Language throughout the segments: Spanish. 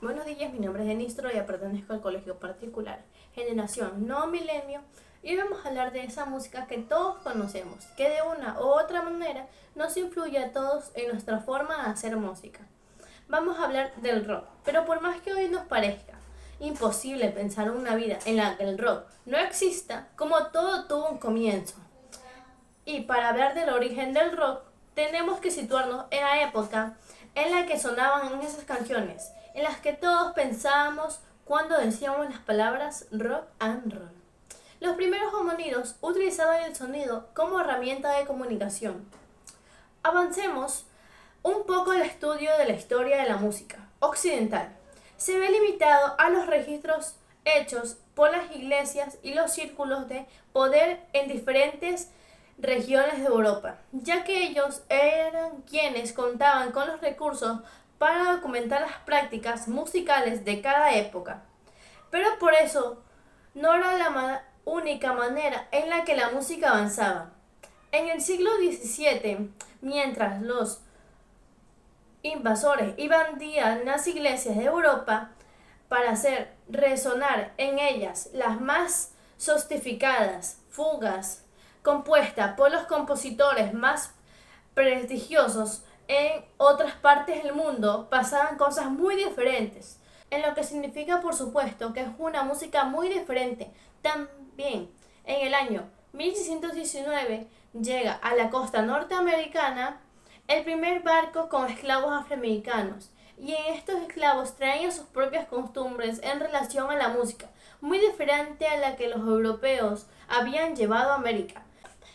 Buenos días, mi nombre es Denis Troya, pertenezco al colegio particular Generación No Milenio y hoy vamos a hablar de esa música que todos conocemos, que de una u otra manera nos influye a todos en nuestra forma de hacer música. Vamos a hablar del rock, pero por más que hoy nos parezca imposible pensar una vida en la que el rock no exista, como todo tuvo un comienzo. Y para hablar del origen del rock, tenemos que situarnos en la época en la que sonaban esas canciones, en las que todos pensábamos cuando decíamos las palabras rock and roll. Los primeros homónidos utilizaban el sonido como herramienta de comunicación. Avancemos un poco el estudio de la historia de la música occidental. Se ve limitado a los registros hechos por las iglesias y los círculos de poder en diferentes regiones de Europa, ya que ellos eran quienes contaban con los recursos para documentar las prácticas musicales de cada época. Pero por eso no era la única manera en la que la música avanzaba. En el siglo XVII, mientras los invasores invadían las iglesias de Europa para hacer resonar en ellas las más sofisticadas fugas compuestas por los compositores más prestigiosos en otras partes del mundo, pasaban cosas muy diferentes, en lo que significa por supuesto que es una música muy diferente. También en el año 1619 llega a la costa norteamericana el primer barco con esclavos afroamericanos, y en estos esclavos traían sus propias costumbres en relación a la música, muy diferente a la que los europeos habían llevado a América.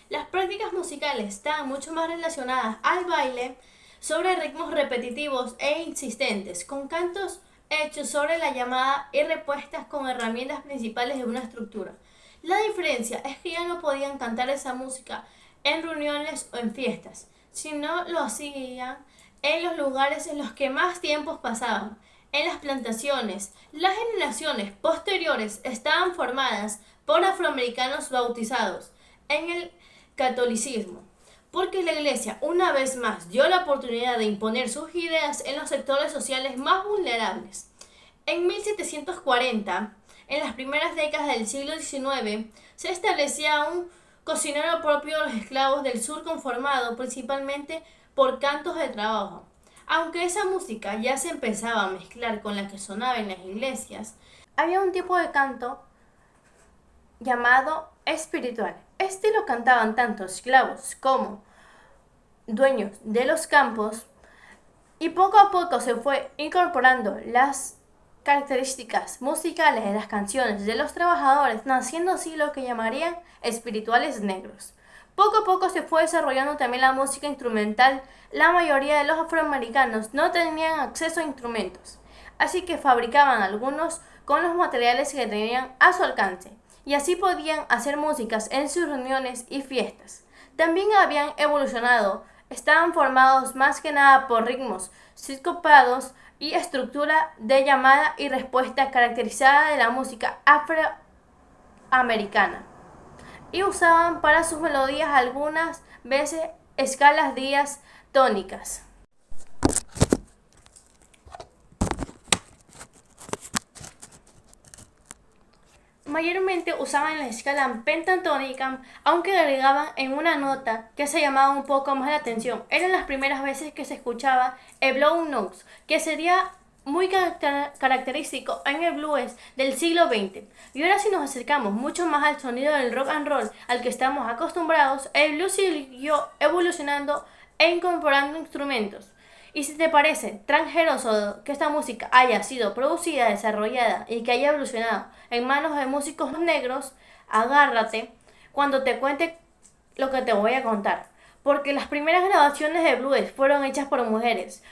Las prácticas musicales estaban mucho más relacionadas al baile, sobre ritmos repetitivos e insistentes, con cantos hechos sobre la llamada y repuestas con herramientas principales de una estructura. La diferencia es que ya no podían cantar esa música en reuniones o en fiestas, sino lo hacían en los lugares en los que más tiempos pasaban, en las plantaciones. Las generaciones posteriores estaban formadas por afroamericanos bautizados en el catolicismo, porque la Iglesia una vez más dio la oportunidad de imponer sus ideas en los sectores sociales más vulnerables. En 1740, en las primeras décadas del siglo XIX, se establecía un cocinero propio de los esclavos del sur conformado principalmente por cantos de trabajo. Aunque esa música ya se empezaba a mezclar con la que sonaba en las iglesias, había un tipo de canto llamado espiritual. Este lo cantaban tanto esclavos como dueños de los campos, y poco a poco se fue incorporando las características musicales de las canciones de los trabajadores, naciendo así lo que llamarían espirituales negros. Poco a poco se fue desarrollando también la música instrumental. La mayoría de los afroamericanos no tenían acceso a instrumentos, así que fabricaban algunos con los materiales que tenían a su alcance, y así podían hacer músicas en sus reuniones y fiestas. También habían evolucionado, estaban formados más que nada por ritmos sincopados y estructura de llamada y respuesta caracterizada de la música afroamericana, y usaban para sus melodías algunas veces escalas diastónicas. Mayormente usaban la escala pentatónica, aunque agregaban en una nota que se llamaba un poco más la atención. Eran las primeras veces que se escuchaba el blow notes, que sería muy característico en el blues del siglo XX. Y ahora si nos acercamos mucho más al sonido del rock and roll al que estamos acostumbrados, el blues siguió evolucionando e incorporando instrumentos. Y si te parece transgeroso que esta música haya sido producida, desarrollada y que haya evolucionado en manos de músicos negros, agárrate cuando te cuente lo que te voy a contar. Porque las primeras grabaciones de blues fueron hechas por mujeres.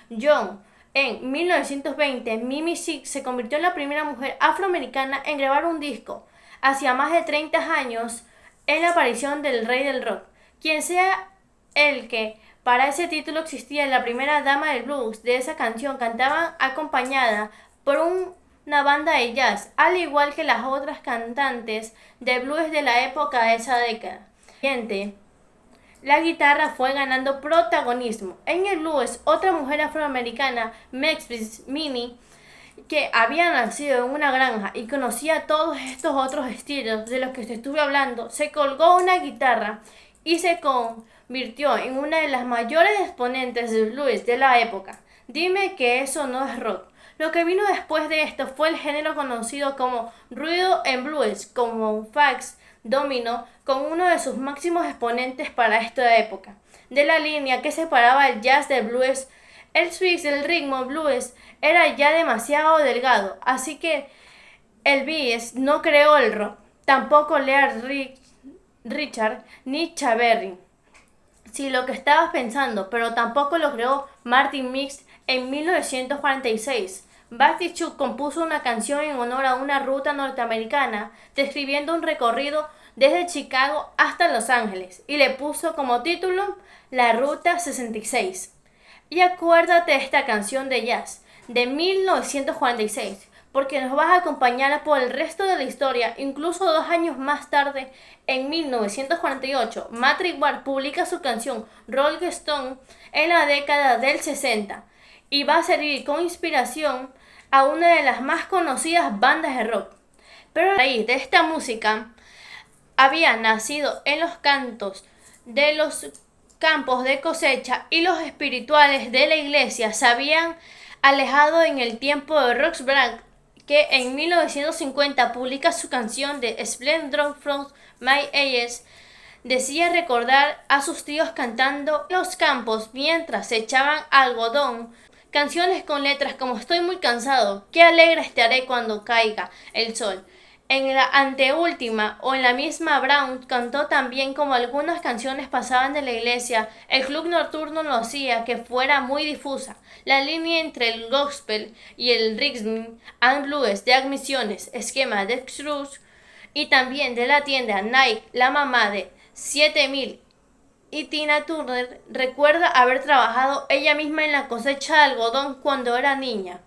En 1920, Mimi Six se convirtió en la primera mujer afroamericana en grabar un disco. Hacía más de 30 años en la aparición del rey del rock, quien sea el que para ese título existía. La primera dama del blues de esa canción cantaba acompañada por una banda de jazz, al igual que las otras cantantes de blues de la época de esa década. La guitarra fue ganando protagonismo. En el blues, otra mujer afroamericana, Memphis Minnie, que había nacido en una granja y conocía todos estos otros estilos de los que te estuve hablando, se colgó una guitarra y se convirtió en una de las mayores exponentes del blues de la época. Dime que eso no es rock. Lo que vino después de esto fue el género conocido como ruido en blues, como Fats Domino, con uno de sus máximos exponentes para esta época. De la línea que separaba el jazz del blues, el swing del ritmo blues era ya demasiado delgado, así que el blues no creó el rock, tampoco Richard ni Chaverry. Sí, lo que estabas pensando, pero tampoco lo creó Martin Mix en 1946. Basti Chuck compuso una canción en honor a una ruta norteamericana, describiendo un recorrido desde Chicago hasta Los Ángeles, y le puso como título La Ruta 66. Y acuérdate de esta canción de jazz de 1946, porque nos vas a acompañar por el resto de la historia. Incluso 2 años más tarde, en 1948, Patrick Ward publica su canción Rolling Stone en la década del 60 y va a servir como inspiración a una de las más conocidas bandas de rock. Pero a raíz de esta música había nacido en los cantos de los campos de cosecha y los espirituales de la iglesia se habían alejado en el tiempo de Rox Brandt, que en 1950 publica su canción de Splendor from My Eyes. Decía recordar a sus tíos cantando en los campos mientras se echaban algodón, canciones con letras como Estoy muy cansado, qué alegre estaré cuando caiga el sol. En la anteúltima o en la misma Brown cantó también como algunas canciones pasaban de la iglesia, el club nocturno lo hacía que fuera muy difusa. La línea entre el gospel y el rhythm and blues de Admisiones, esquema de Cruz y también de la tienda Nike, la mamá de 7000 y Tina Turner recuerda haber trabajado ella misma en la cosecha de algodón cuando era niña.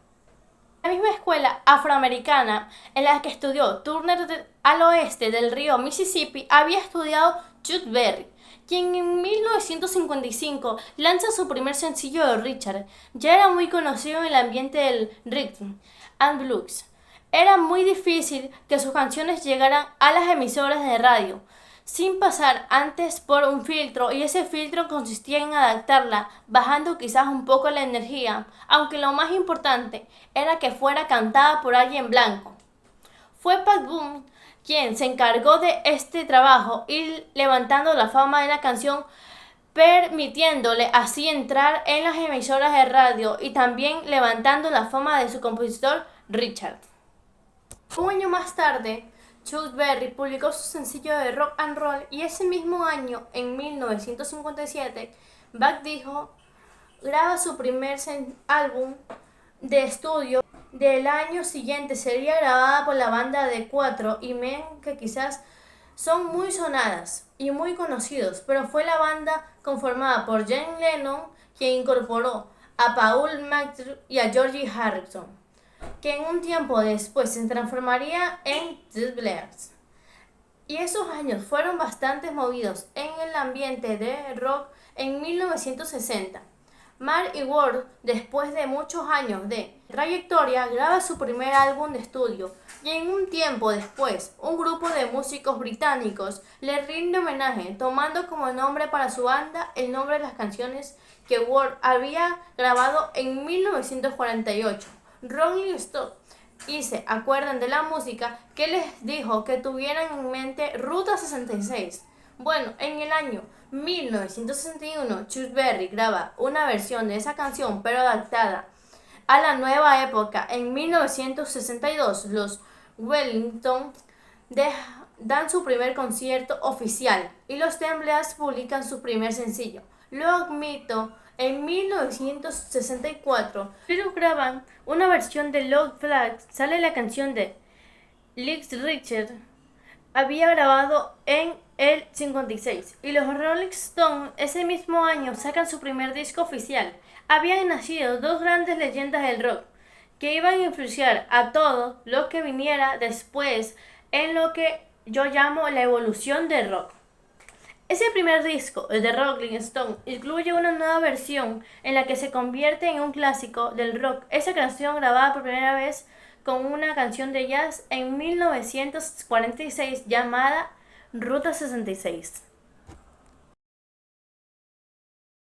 La misma escuela afroamericana en la que estudió Turner al oeste del río Mississippi había estudiado Chuck Berry, quien en 1955 lanza su primer sencillo de Richard. Ya era muy conocido en el ambiente del rhythm and blues. Era muy difícil que sus canciones llegaran a las emisoras de radio sin pasar antes por un filtro, y ese filtro consistía en adaptarla, bajando quizás un poco la energía, aunque lo más importante era que fuera cantada por alguien blanco. Fue Pat Boone quien se encargó de este trabajo y levantando la fama de la canción, permitiéndole así entrar en las emisoras de radio y también levantando la fama de su compositor Richard. Un año más tarde, Chuck Berry publicó su sencillo de rock and roll y ese mismo año, en 1957, Buck dijo graba su primer álbum de estudio. Del año siguiente sería grabada por la banda de Cuatro y Men, que quizás son muy sonadas y muy conocidos, pero fue la banda conformada por John Lennon quien incorporó a Paul McCartney y a George Harrison, que en un tiempo después se transformaría en The Beatles. Y esos años fueron bastante movidos en el ambiente de rock. En 1960, Mark y Ward, después de muchos años de trayectoria, graba su primer álbum de estudio y en un tiempo después, un grupo de músicos británicos le rinde homenaje tomando como nombre para su banda el nombre de las canciones que Ward había grabado en 1948. Rolling Stone, y se acuerdan de la música que les dijo que tuvieran en mente Ruta 66. Bueno, en el año 1961, Chuck Berry graba una versión de esa canción pero adaptada a la nueva época. En 1962, los Wellington dan su primer concierto oficial y los Temblers publican su primer sencillo, Lo Admito. En 1964, pero graban una versión de Love Flag, sale la canción de Little Richard, había grabado en el 56, y los Rolling Stones ese mismo año sacan su primer disco oficial. Habían nacido dos grandes leyendas del rock, que iban a influenciar a todo lo que viniera después en lo que yo llamo la evolución del rock. Ese primer disco, el de Rolling Stone, incluye una nueva versión en la que se convierte en un clásico del rock. Esa canción grabada por primera vez con una canción de jazz en 1946 llamada Ruta 66.